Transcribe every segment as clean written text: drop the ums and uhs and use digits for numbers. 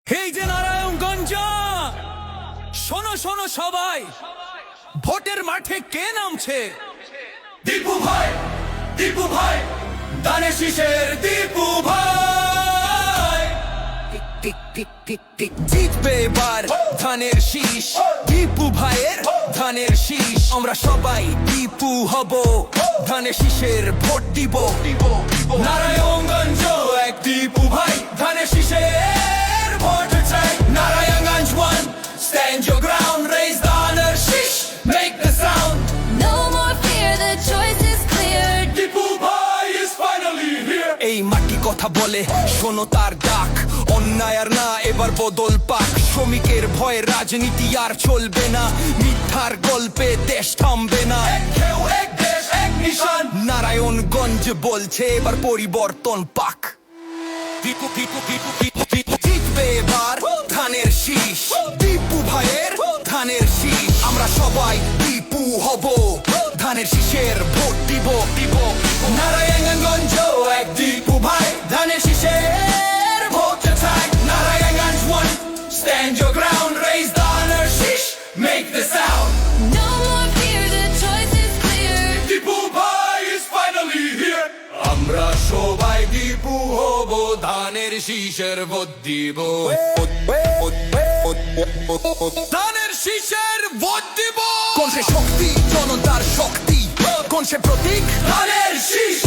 এই যে নারায়ণগঞ্জ, শোনো শোনো সবাই, ভোটের মাঠে কে নামছে? দীপু ভাই, দীপু ভাই, ধানের শীষের দীপু ভাই। টিক টিক টিক টিক জিতবে এবার ধানের শীষ, দীপু ভাইয়ের ধানের শীষ। আমরা সবাই দীপু হব, ধানের শীষের ভোট দিব। নারায়ণগঞ্জ এক দীপু ভাই, ধানের শীষের ভোট চাই। Narayanganj 1, stand your ground, raise the ধানের শীষ, make the sound. No more fear, the choice is clear. Dipu ভাই is finally here. এই মাটি কথা বলে, শোনো তার ডাক। অন্যায় আর না, এবার বদল পাক। শ্রমিকের ভয়ে রাজনীতি আর চলবে না, মিথ্যার গল্পে দেশ থামবে না। এক কেউ, এক দেশ, এক নিশান। নারায়ণগঞ্জ বলছে এবার পরিবর্তন পাক। দীপু দীপু দীপু দীপু দীপু জিতবে এবার ধানের শীষ, দীপু ভাইয়ের ধানের শীষ। আমরা সবাই দীপু হব, ধানের শীষের ভোট দিব দিব। নারায়ণগঞ্জ এক দীপু ভাই, ধানের শীষের ভোট চাই। Narayanganj 1, stand your ground, raise the ধানের শীষ, make the sound. No more fear, the choice is clear. Dipu ভাই is finally here. আমরা সবাই দীপু হব, ধানের শীষের ভোট দিব। ধানের শীষের ভোট দিব। কোন সে শক্তি, জনতার শক্তি, কোন সে প্রতীক, ধানের শীষ,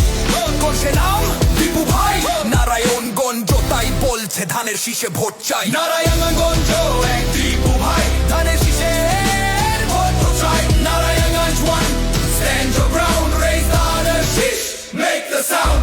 কোন সে নাম, দীপু ভাই। নারায়ণগঞ্জ তাই বলছে ধানের শীষে ভোট চাই। নারায়ণগঞ্জ এক দীপু ভাই, ধানের শীষের ভোট চাই। Narayanganj 1, stand your ground, raise the ধানের শীষ, make the sound.